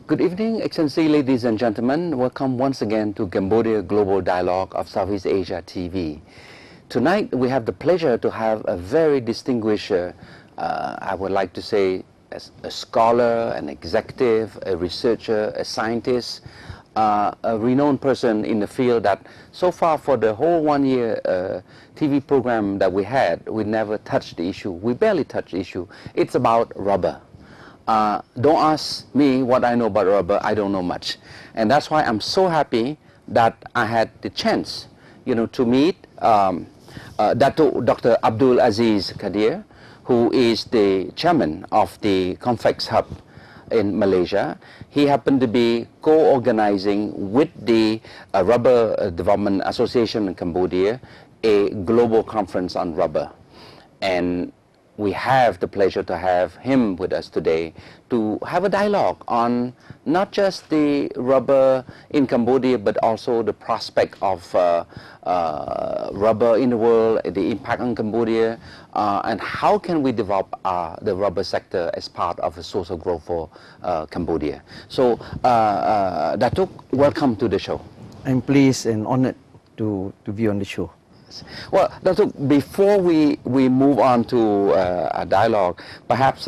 Good evening, Excellency, ladies and gentlemen. Welcome once again to Cambodia Global Dialogue of Southeast Asia TV. Tonight we have the pleasure to have a very distinguished, I would like to say, a scholar, an executive, a researcher, a scientist, a renowned person in the field that so far for the whole 1 year TV program that we had, we never touched the issue. We barely touched the issue. It's about rubber. Don't ask me what I know about rubber. I don't know much, and that's why I'm so happy that I had the chance, to meet Dr. Abdul Azir Kadir, who is the chairman of the Conflex Hub in Malaysia. He happened to be co-organizing with the Rubber Development Association in Cambodia a global conference on rubber, and we have the pleasure to have him with us today to have a dialogue on not just the rubber in Cambodia, but also the prospect of rubber in the world, the impact on Cambodia, and how can we develop the rubber sector as part of a source of growth for Cambodia. So, Datuk, welcome to the show. I'm pleased and honored to be on the show. Well, Datuk, before we move on to a dialogue, perhaps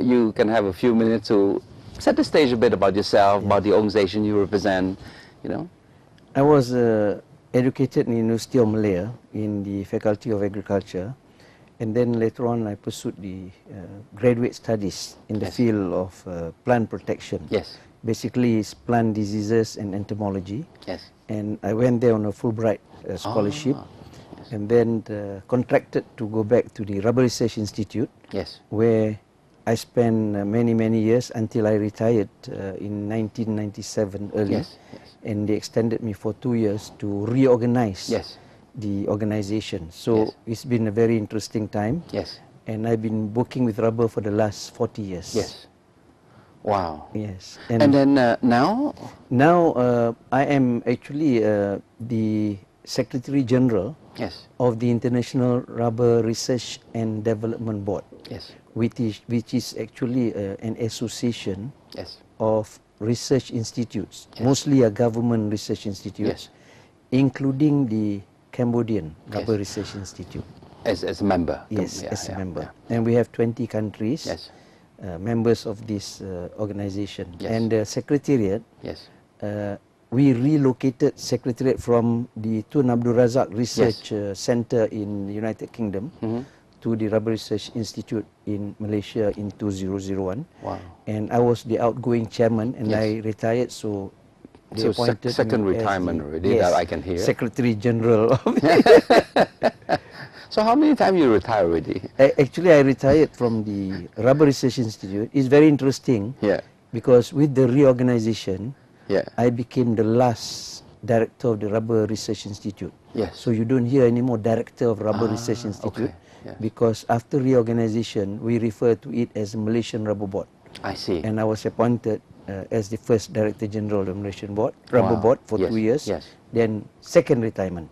you can have a few minutes to set the stage a bit about yourself, about the organization you represent, I was educated in the University of Malaya in the Faculty of Agriculture, and then later on I pursued the graduate studies in the field of plant protection. Yes. Basically, it's plant diseases and entomology. Yes. And I went there on a Fulbright scholarship. And then contracted to go back to the Rubber Research Institute, where I spent many years until I retired in 1997 early. And they extended me for 2 years to reorganize the organization. So it's been a very interesting time. And I've been working with rubber for the last 40 years. Wow. Yes. And then now? Now I am actually the Secretary General of the International Rubber Research and Development Board, which is actually an association of research institutes, mostly a government research institutes, including the Cambodian Rubber Research Institute. As a member? Yes, as a member. And we have 20 countries, members of this organization. And the Secretariat, we relocated Secretariat from the Tun Abdul Razak Research Center in the United Kingdom to the Rubber Research Institute in Malaysia in 2001. Wow. And I was the outgoing chairman, and I retired, so they appointed second me retirement as already, that I can hear. Secretary General. So how many times you retired already? Actually, I retired from the Rubber Research Institute. It's very interesting because with the reorganization, I became the last director of the Rubber Research Institute. So you don't hear anymore director of Rubber Research Institute because after reorganization, we refer to it as Malaysian Rubber Board. I see. And I was appointed as the first Director General of the Malaysian Rubber Board for 2 years. Then second retirement.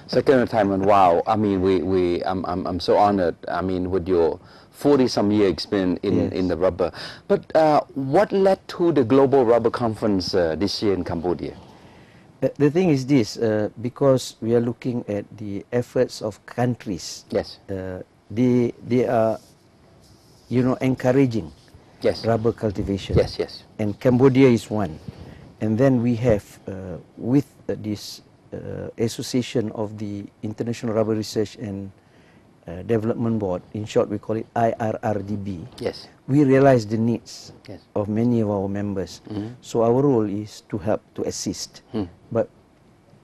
Second retirement. Wow. I mean, I'm so honored. I mean, with your 40-some year experience in the rubber. But what led to the Global Rubber Conference this year in Cambodia? The thing is this, because we are looking at the efforts of countries. They are, encouraging rubber cultivation. And Cambodia is one. And then we have, with this association of the International Rubber Research and Development Board, in short we call it IRRDB, we realize the needs of many of our members. So our role is to help, to assist. But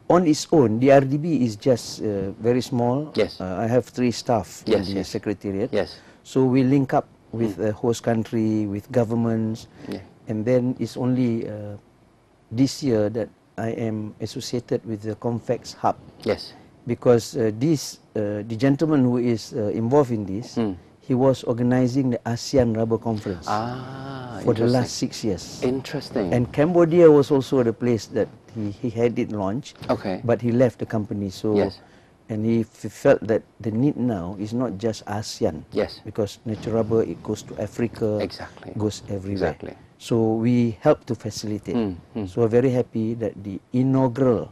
on its own, the RDB is just very small. I have 3 staff in the Secretariat. So we link up with the host country, with governments, and then it's only this year that I am associated with the Conflex Hub. Because the gentleman who is involved in this, he was organizing the ASEAN Rubber Conference for the last 6 years. Interesting. And Cambodia was also the place that he had it launched, but he left the company. So, and he felt that the need now is not just ASEAN, because natural rubber, it goes to Africa, goes everywhere. So we help to facilitate. So we're very happy that the inaugural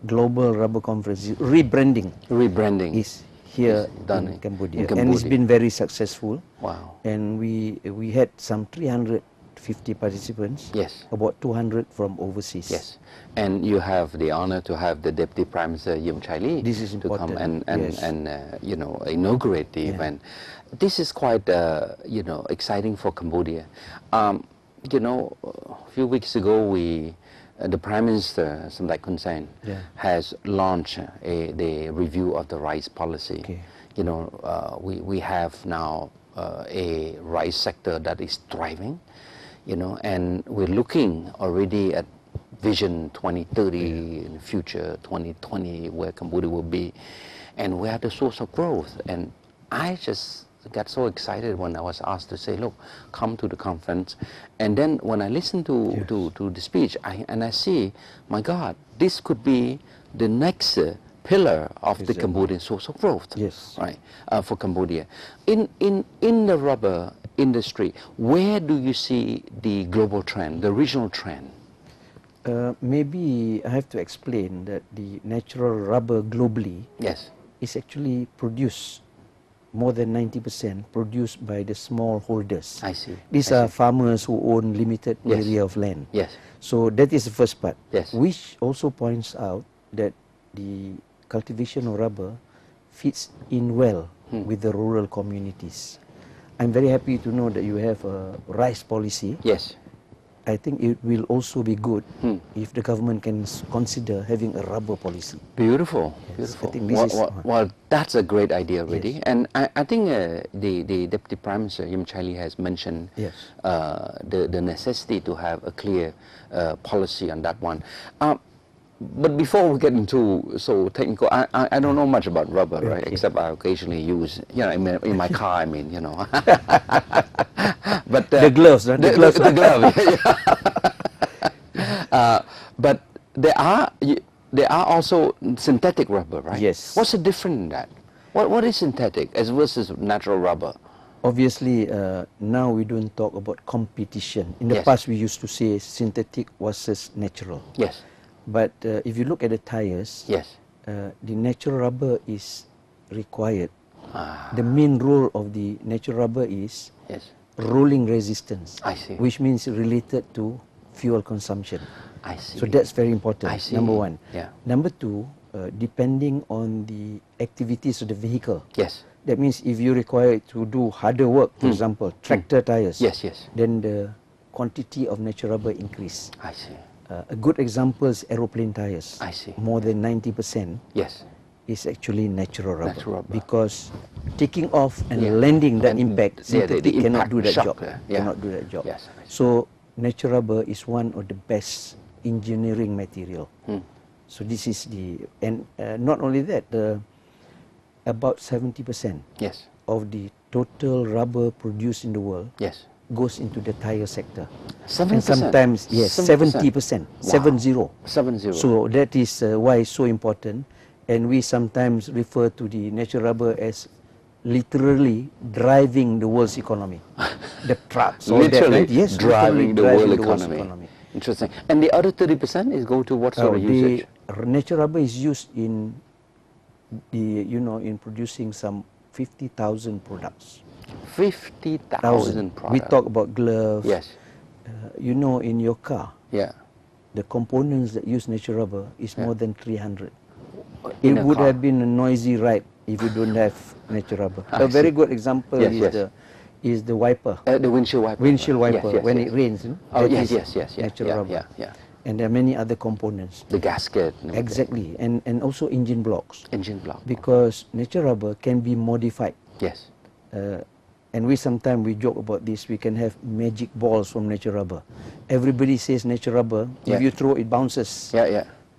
Global Rubber Conference rebranding is here done in Cambodia. And it's been very successful. Wow. And we had some 350 participants. Yes. About 200 from overseas. Yes. And you have the honor to have the Deputy Prime Minister Yum Chai Lee this is to come important. and you know, inaugurate the event. This is quite you know, exciting for Cambodia. You know, a few weeks ago the Prime Minister, Samdech Hun Sen, has launched the review of the rice policy. You know, we have now a rice sector that is thriving, you know, and we're looking already at Vision 2030 in the future, 2020, where Cambodia will be, and we are the source of growth. And I just got so excited when I was asked to say, look, come to the conference. And then when I listen to the speech, I see, my God, this could be the next pillar of the Cambodian source of growth, right, for Cambodia. In the rubber industry, where do you see the global trend, the regional trend? Maybe I have to explain that the natural rubber globally is actually produced, more than 90% produced by the small holders. I see. These are farmers who own limited area of land. So that is the first part, which also points out that the cultivation of rubber fits in well with the rural communities. I'm very happy to know that you have a rice policy. I think it will also be good if the government can consider having a rubber policy. Beautiful, beautiful. I think this well, that's a great idea already. And I think the Deputy Prime Minister Yum Chai Lee has mentioned the necessity to have a clear policy on that one. But before we get into so technical, I don't know much about rubber, right? Except I occasionally use, you know, in my car. I mean, you know. But the gloves, right? The glove. But there are also synthetic rubber, right? Yes. What's the difference in that? What is synthetic as versus natural rubber? Obviously, now we don't talk about competition. In the past, we used to say synthetic versus natural. But if you look at the tires, the natural rubber is required. The main role of the natural rubber is rolling resistance, which means related to fuel consumption. So that's very important, number one. Number two, depending on the activities of the vehicle. That means if you require to do harder work, for example, tractor tires, then the quantity of natural rubber increase. A good example is aeroplane tires. More than 90% is actually natural rubber. Because taking off and landing that impact, synthetic cannot do that job. Cannot do that job. So natural rubber is one of the best engineering material. So this is the, and not only that, about 70% of the total rubber produced in the world goes into the tire sector. 70%? And sometimes, 70%. 70. So that is why it's so important. And we sometimes refer to the natural rubber as literally driving the world's economy. The trucks. Literally driving the world economy. Interesting. And the other 30% is go to what sort of usage? The natural rubber is used in the, you know, in producing some 50,000 products. 50,000 products. We talk about gloves. You know, in your car, the components that use natural rubber is more than 300. It would have been a noisy ride if you don't have natural rubber. A very good example is the wiper. The windshield wiper. Windshield wiper when it rains. You know, natural rubber. And there are many other components. The gasket. Exactly. And also engine blocks. Engine block. Because natural rubber can be modified. And we sometimes we joke about this. We can have magic balls from natural rubber. Everybody says natural rubber. If you throw, it bounces.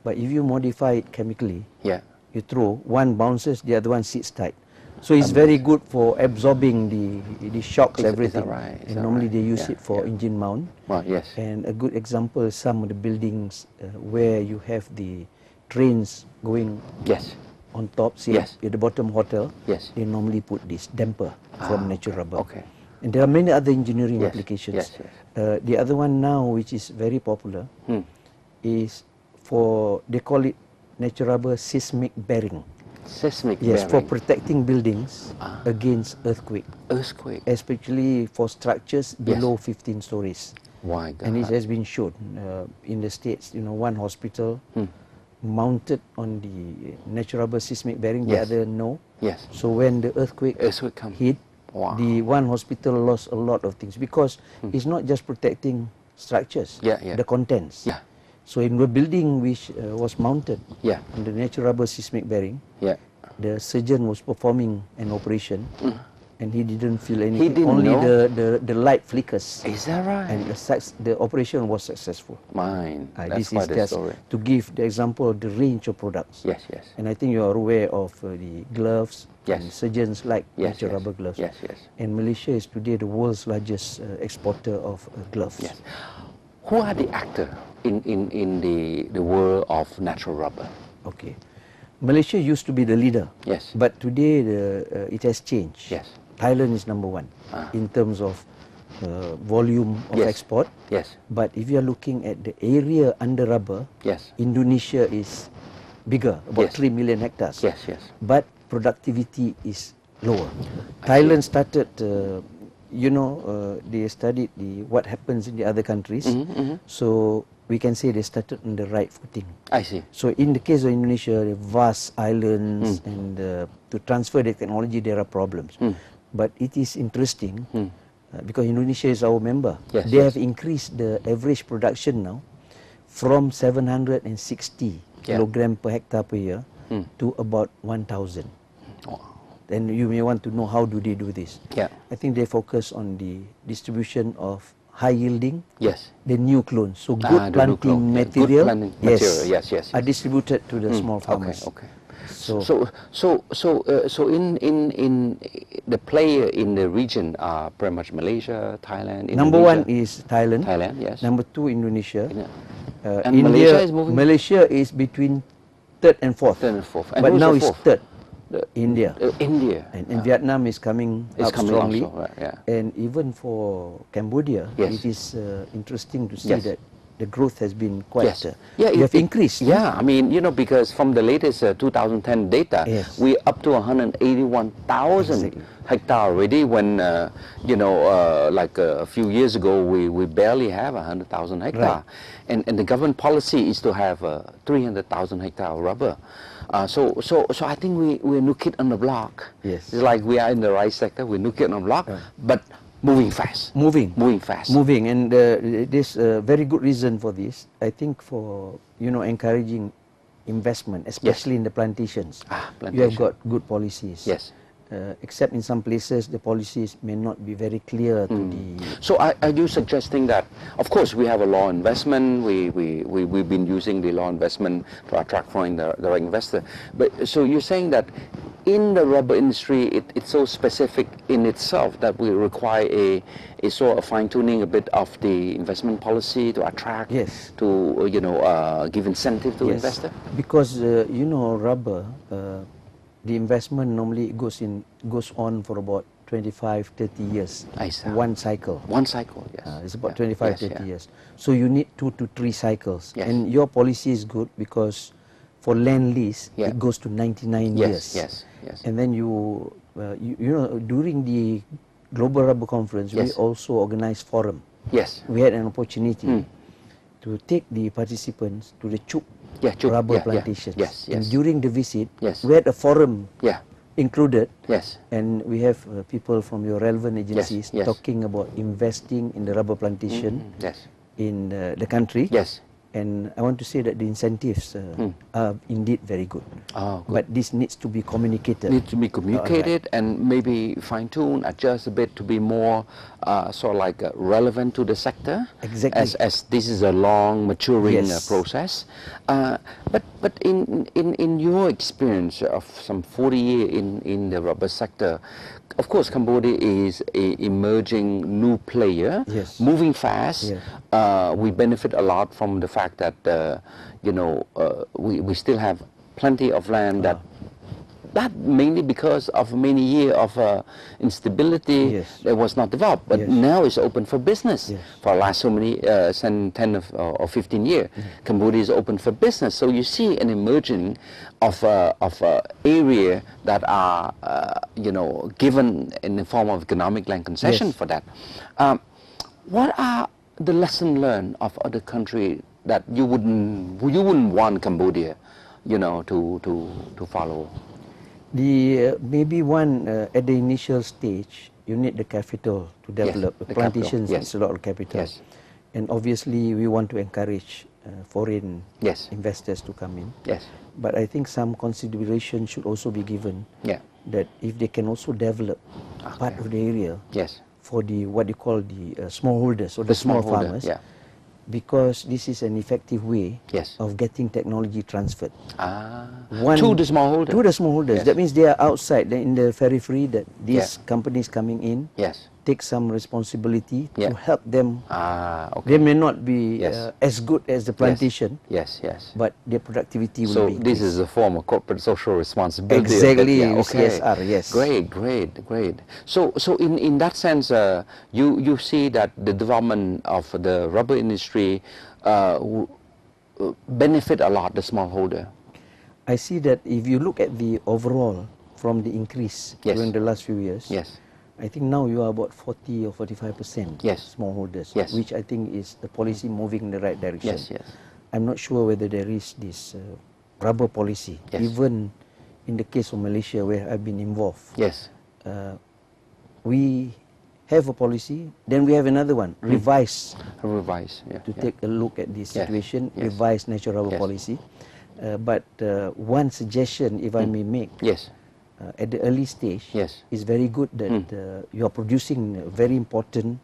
But if you modify it chemically, you throw, one bounces, the other one sits tight. So it's very good for absorbing the shocks, everything. And normally they use it for engine mount. And a good example is some of the buildings where you have the trains going on top, see, at the bottom hotel, they normally put this damper from natural rubber. And there are many other engineering applications. Yes, yes. The other one now, which is very popular, is for, they call it natural rubber seismic bearing. Seismic bearing? Yes, for protecting buildings against earthquake. Earthquake? Especially for structures below 15 stories. Why God? And it has been shown in the States, you know, one hospital mounted on the natural rubber seismic bearing, the other no. Yes. So when the earthquake hit, the one hospital lost a lot of things because it's not just protecting structures, the contents. So in the building which was mounted on the natural rubber seismic bearing, the surgeon was performing an operation and he didn't feel anything. Only the light flickers. Is that right? And the operation was successful. That's this is just to give the example of the range of products. Yes, yes. And I think you are aware of the gloves. And surgeons like natural rubber gloves. Yes, yes. And Malaysia is today the world's largest exporter of gloves. Yes. Who are the actors in the world of natural rubber? Okay. Malaysia used to be the leader. Yes. But today it has changed. Yes. Thailand is number one in terms of volume of export. Yes. But if you are looking at the area under rubber, Indonesia is bigger, about 3 million hectares. Yes, yes. But productivity is lower. Thailand started, you know, they studied what happens in the other countries. So we can say they started on the right footing. I see. So in the case of Indonesia, the vast islands and to transfer the technology, there are problems. But it is interesting because Indonesia is our member. They have increased the average production now from 760 kilogram per hectare per year to about 1,000. Then you may want to know how do they do this. I think they focus on the distribution of high yielding, the new clone. So good planting material, are distributed to the small farmers. So in the player in the region are pretty much Malaysia, Thailand, Indonesia. Number one is Thailand. Yes. Number two, Indonesia. And India, Malaysia is moving. Malaysia is between third and fourth. And but now it's third. India. India. And Vietnam is coming up strongly. Also, and even for Cambodia, it is interesting to see that the growth has been quite, it have increased. I mean, you know, because from the latest 2010 data, we're up to 181,000 hectare already when, you know, like a few years ago, we barely have 100,000 hectare. And the government policy is to have 300,000 hectare rubber. So I think we're new kid on the block. It's like we are in the right sector, we're new kid on the block, but moving fast. Moving fast. And there's a very good reason for this. I think for, you know, encouraging investment, especially in the plantations. You have got good policies. Except in some places the policies may not be very clear to the... So are you suggesting that, of course we have a law investment, we've been using the law investment to attract foreign direct investor, but so you're saying that in the rubber industry it's so specific in itself that we require a sort of fine-tuning a bit of the investment policy to attract, to, you know, give incentive to investor? Because, you know, rubber, the investment normally goes on for about 25, 30 years. One cycle. One cycle, yes. It's about 25, 30 years. So you need 2 to 3 cycles. And your policy is good because for land lease, it goes to 99 years. And then you know, during the Global Rubber Conference, we also organized forum. We had an opportunity to take the participants to the Chuk rubber plantations. And during the visit, we had a forum included, and we have people from your relevant agencies talking about investing in the rubber plantation in the country. And I want to say that the incentives are indeed very good. But this needs to be communicated. Needs to be communicated and maybe fine-tune, adjust a bit to be more sort of like relevant to the sector. As this is a long maturing process. But in your experience of some 40 years in the rubber sector, of course, Cambodia is an emerging new player, moving fast. We benefit a lot from the fact that, you know, we still have plenty of land that that mainly because of many years of instability that was not developed. But now it's open for business. For the last so many 10 or 15 years, Cambodia is open for business. So you see an emerging of area that are given in the form of economic land concession for that. What are the lessons learned of other countries that you wouldn't want Cambodia, to follow? Maybe one at the initial stage, you need the capital to develop. The plantations is a lot of capital, and obviously we want to encourage foreign investors to come in. But I think some consideration should also be given that if they can also develop part of the area for the what they call the smallholders or the small farmers, because this is an effective way of getting technology transferred. To the smallholders? To the smallholders. That means they are outside, in the periphery, that these companies coming in take some responsibility to help them. They may not be as good as the plantation, but their productivity will be increased. So this is a form of corporate social responsibility. Exactly, CSR, Great. So in that sense, you see that the development of the rubber industry benefit a lot the smallholder. I see that if you look at the overall from the increase during the last few years, I think now you are about 40 or 45% smallholders, which I think is the policy moving in the right direction. I'm not sure whether there is this rubber policy, even in the case of Malaysia where I've been involved. We have a policy, then we have another one, revise to take a look at this situation, revise natural rubber policy. But one suggestion, if I may make, at the early stage, it's very good that you are producing very important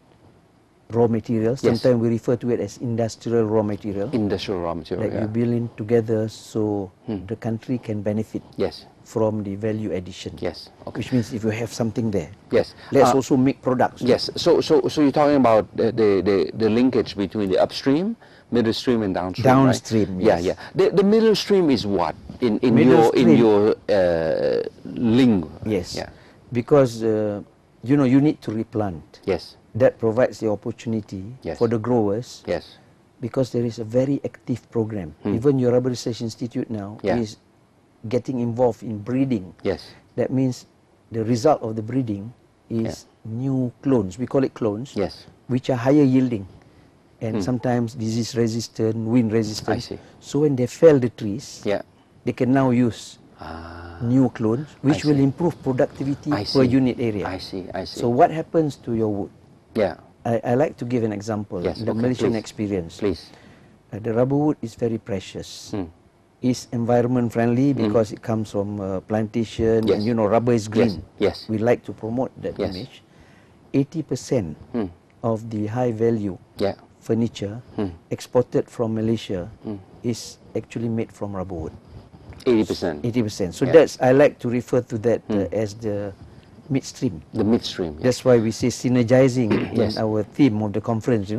raw materials. Sometimes we refer to it as industrial raw material. That you build in together so the country can benefit from the value addition. Which means if you have something there, let's also make products. So you're talking about the linkage between the upstream, middle stream, and downstream. Downstream, right? The middle stream is what in your lingo? Because you need to replant. That provides the opportunity for the growers. Because there is a very active program. Even your Rubber Research Institute now is getting involved in breeding. That means the result of the breeding is new clones. We call it clones, which are higher yielding and sometimes disease resistant, wind resistant. So when they fell the trees, they can now use new clones, which will improve productivity per unit area. So what happens to your wood? I like to give an example. The Malaysian experience. The rubber wood is very precious. It's environment friendly because it comes from plantation, and rubber is green. We like to promote that image. 80% of the high value furniture exported from Malaysia is actually made from rubber wood. 80%. So that's, I like to refer to that as the midstream. The midstream. That's why we say synergizing in our theme of the conference.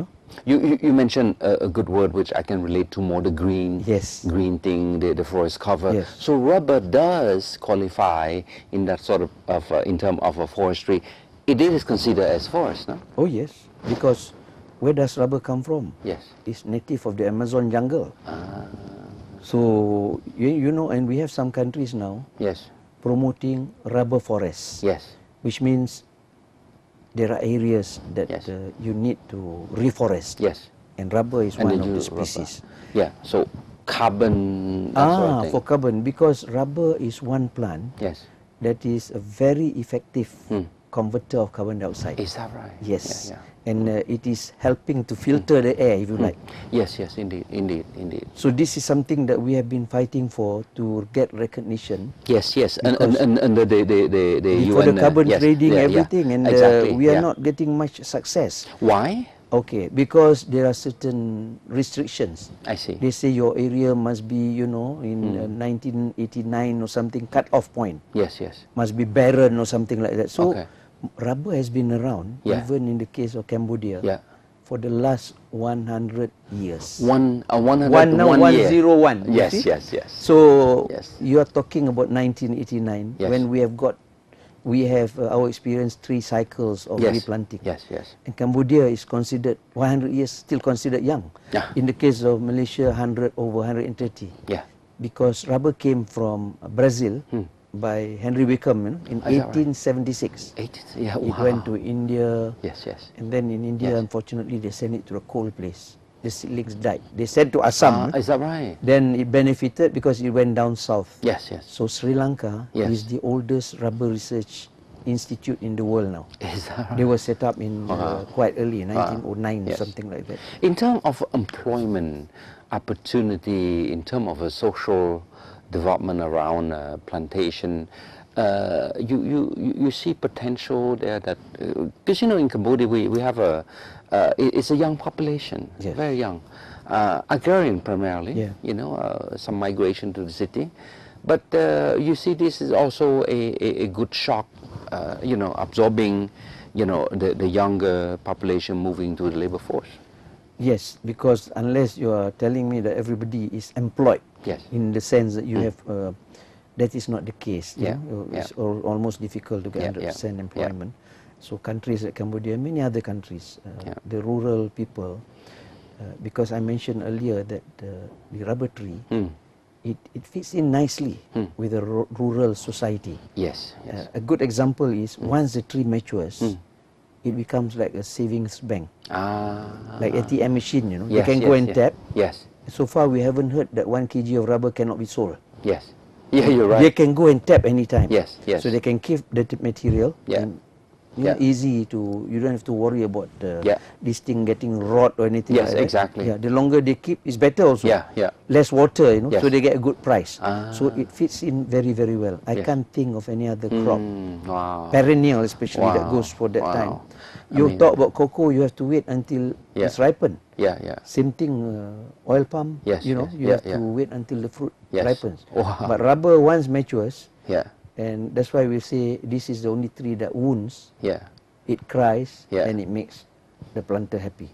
You mentioned a good word which I can relate to more, the green thing, the forest cover. So rubber does qualify in that sort of in terms of a forestry. It is considered as forest, no? Oh yes, because where does rubber come from? It's native of the Amazon jungle. So and we have some countries now promoting rubber forests. Which means there are areas that you need to reforest. And rubber is one of the species. So carbon. For carbon, because rubber is one plant that is a very effective converter of carbon dioxide. Is that right? Yes. And it is helping to filter the air, if you like. Yes, indeed. So this is something that we have been fighting for to get recognition. Yes. And the for the carbon trading, everything, and we are not getting much success. Why? Okay, because there are certain restrictions. I see. They say your area must be, in 1989 or something, cut-off point. Must be barren or something like that. So rubber has been around, even in the case of Cambodia, for the last 100 years. 101 years. 101. Yes, yes, yes. So yes. You are talking about 1989 when we have our experience 3 cycles of replanting. Yes, yes. And Cambodia is considered 100 years, still considered young. Yeah. In the case of Malaysia, over 130. Yeah. Because rubber came from Brazil by Henry Wickham in 1876. Right? Yeah, it went to India. Yes, yes. And then in India, unfortunately, they sent it to a cold place. The seedlings died. They sent to Assam. Is that right? Then it benefited because it went down south. Yes, yes. So Sri Lanka is the oldest rubber research institute in the world now. Is that right? They were set up in quite early, 1909, something like that. In terms of employment opportunity, in terms of a social development around plantation, you see potential there that because in Cambodia we have it's a young population, very young, agrarian primarily, some migration to the city, but you see this is also a good shock, absorbing the younger population moving to the labor force. Yes, because unless you are telling me that everybody is employed, in the sense that you have, that is not the case. It's almost difficult to get 100% employment. So countries like Cambodia, many other countries, the rural people, because I mentioned earlier that the rubber tree, it fits in nicely with a rural society. Yes. A good example is once the tree matures, it becomes like a savings bank, like ATM machine. You can go and tap. Yes. So far, we haven't heard that 1 kg of rubber cannot be sold. Yes. Yeah, you're right. They can go and tap anytime. Yes, yes. So they can keep the material. And easy to, you don't have to worry about this thing getting rot or anything like that. Yes, exactly. The longer they keep, it's better also. Less water, so they get a good price. So it fits in very, very well. I can't think of any other crop, perennial especially, that goes for that time. You talk about cocoa, you have to wait until it's ripened. Same thing, oil palm, you have to wait until the fruit ripens. But rubber once matures, and that's why we say this is the only tree that wounds, it cries, and it makes the planter happy.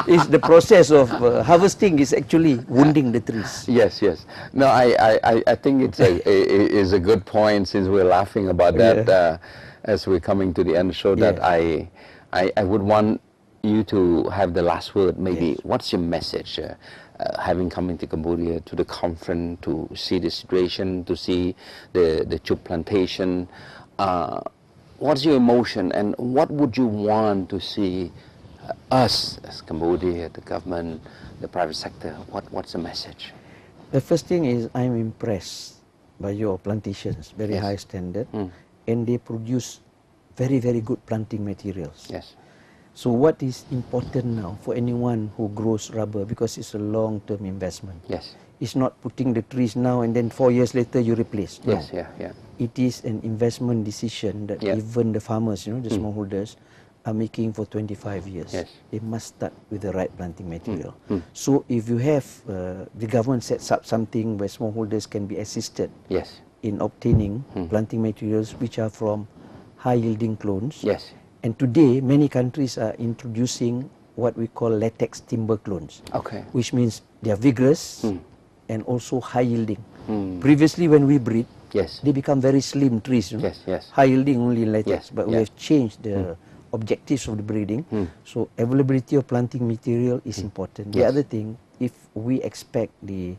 It's the process of harvesting is actually wounding the trees. Yes, yes. No, I think it's is a good point, since we're laughing about that as we're coming to the end of the show, that I would want you to have the last word. Maybe what's your message? Having come into Cambodia to the conference to see the situation, to see the chuk plantation, what's your emotion, and what would you want to see us as Cambodia, the government, the private sector? What's the message? The first thing is I'm impressed by your plantations, very high standard, and they produce very, very good planting materials. Yes. So what is important now for anyone who grows rubber, because it's a long-term investment. Yes. It's not putting the trees now and then 4 years later you replace. No. Yes, It is an investment decision that even the farmers, the smallholders, are making for 25 years. Yes. They must start with the right planting material. So if you have, the government sets up something where smallholders can be assisted in obtaining planting materials which are from high-yielding clones. Yes. And today, many countries are introducing what we call latex timber clones, which means they are vigorous and also high-yielding. Previously, when we breed, they become very slim trees, high-yielding only in latex, but we have changed the objectives of the breeding. So availability of planting material is important. The other thing, if we expect the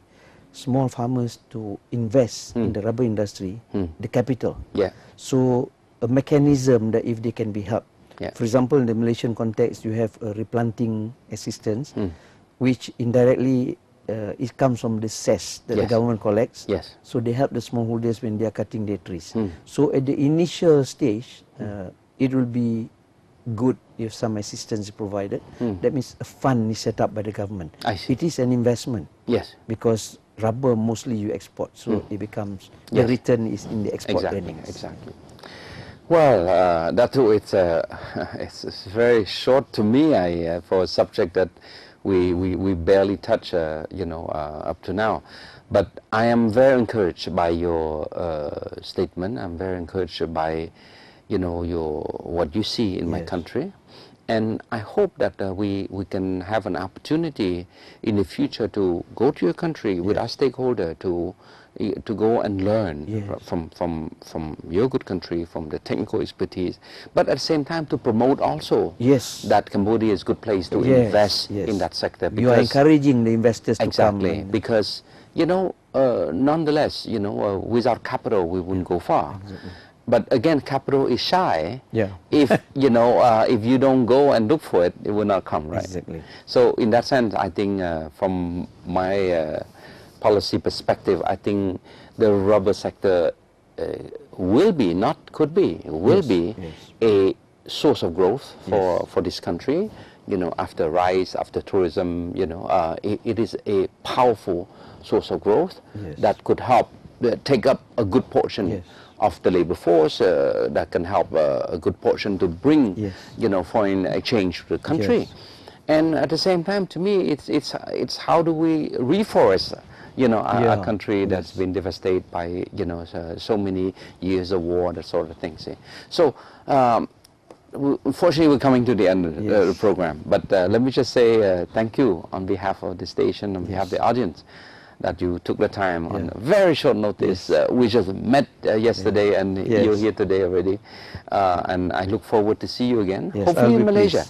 small farmers to invest in the rubber industry, the capital. So a mechanism that if they can be helped. For example, in the Malaysian context, you have a replanting assistance, which indirectly it comes from the cess that the government collects. So they help the smallholders when they are cutting their trees. So at the initial stage, it will be good if some assistance is provided. That means a fund is set up by the government. It is an investment. Because rubber mostly you export, so it becomes, the return is in the export earnings. Exactly. Well, Dato, it's very short to me for a subject that we barely touch, up to now. But I am very encouraged by your statement. I'm very encouraged by, what you see in my country, And I hope that we can have an opportunity in the future to go to your country with our stakeholder to go and learn from your good country, from the technical expertise, but at the same time to promote also that Cambodia is a good place to invest in that sector. Because you are encouraging the investors to come. Exactly, because, you know, nonetheless, you know, without capital we wouldn't go far. Exactly. But again, capital is shy. If you know, if you don't go and look for it, it will not come, right? Exactly. So in that sense, I think from my policy perspective, I think the rubber sector will be, not could be, will be a source of growth for this country. You know, after rice, after tourism, you know, it is a powerful source of growth that could help take up a good portion of the labor force, that can help a good portion to bring, you know, foreign exchange to the country. And at the same time, to me, it's how do we reforest, you know, a country that's been devastated by, you know, so many years of war, that sort of thing. See? So, unfortunately, we're coming to the end of the program. But let me just say thank you on behalf of the station, on behalf of the audience, that you took the time on very short notice. We just met yesterday, and you're here today already. And I look forward to see you again. Hopefully in Malaysia.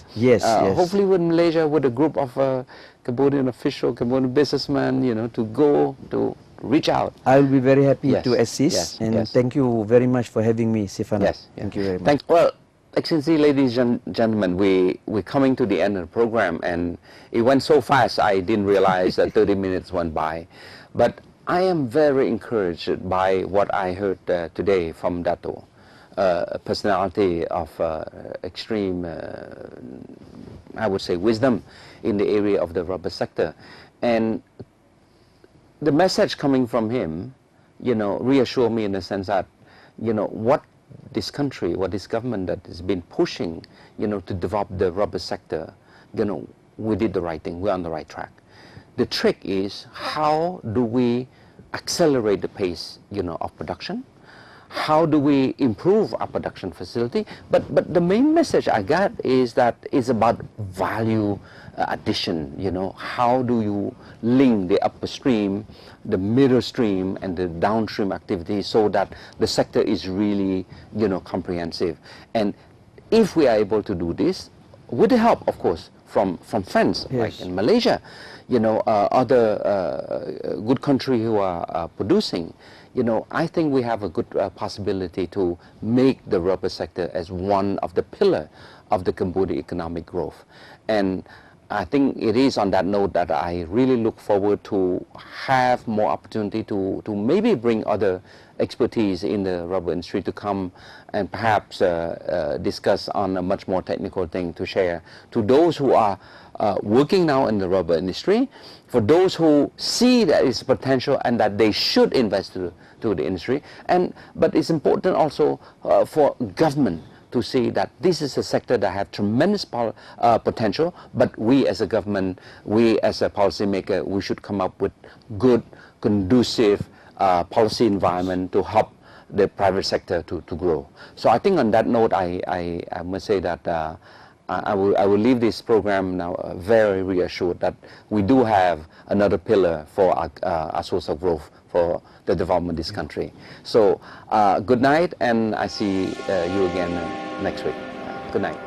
Hopefully in Malaysia with a group of Cambodian official, Cambodian businessmen, you know, to go to reach out. I'll be very happy to assist. And thank you very much for having me, Siphana. Thank you very much. Well, Excellency, ladies and gentlemen, we're coming to the end of the program, and it went so fast I didn't realize that 30 minutes went by. But I am very encouraged by what I heard today from Dato, a personality of extreme, I would say, wisdom in the area of the rubber sector. And the message coming from him, you know, reassured me in the sense that, you know, what this country, what this government that has been pushing, you know, to develop the rubber sector, you know, we did the right thing, we're on the right track. The trick is, how do we accelerate the pace, you know, of production? How do we improve our production facility? But the main message I got is that it's about value addition, you know. How do you link the upstream, the middle stream, and the downstream activities so that the sector is really, you know, comprehensive? And if we are able to do this, with the help, of course, from friends like in Malaysia, you know, other good country who are producing, you know, I think we have a good possibility to make the rubber sector as one of the pillar of the Cambodia economic growth. And I think it is on that note that I really look forward to have more opportunity to maybe bring other expertise in the rubber industry to come and perhaps discuss on a much more technical thing to share to those who are working now in the rubber industry, for those who see that it's potential and that they should invest to the industry. But it's important also for government to see that this is a sector that has tremendous potential, but we as a government, we as a policymaker, we should come up with good, conducive policy environment to help the private sector to grow. So I think on that note, I must say that I will leave this program now very reassured that we do have another pillar for our source of growth for the development of this country. So good night, and I see you again next week. Good night.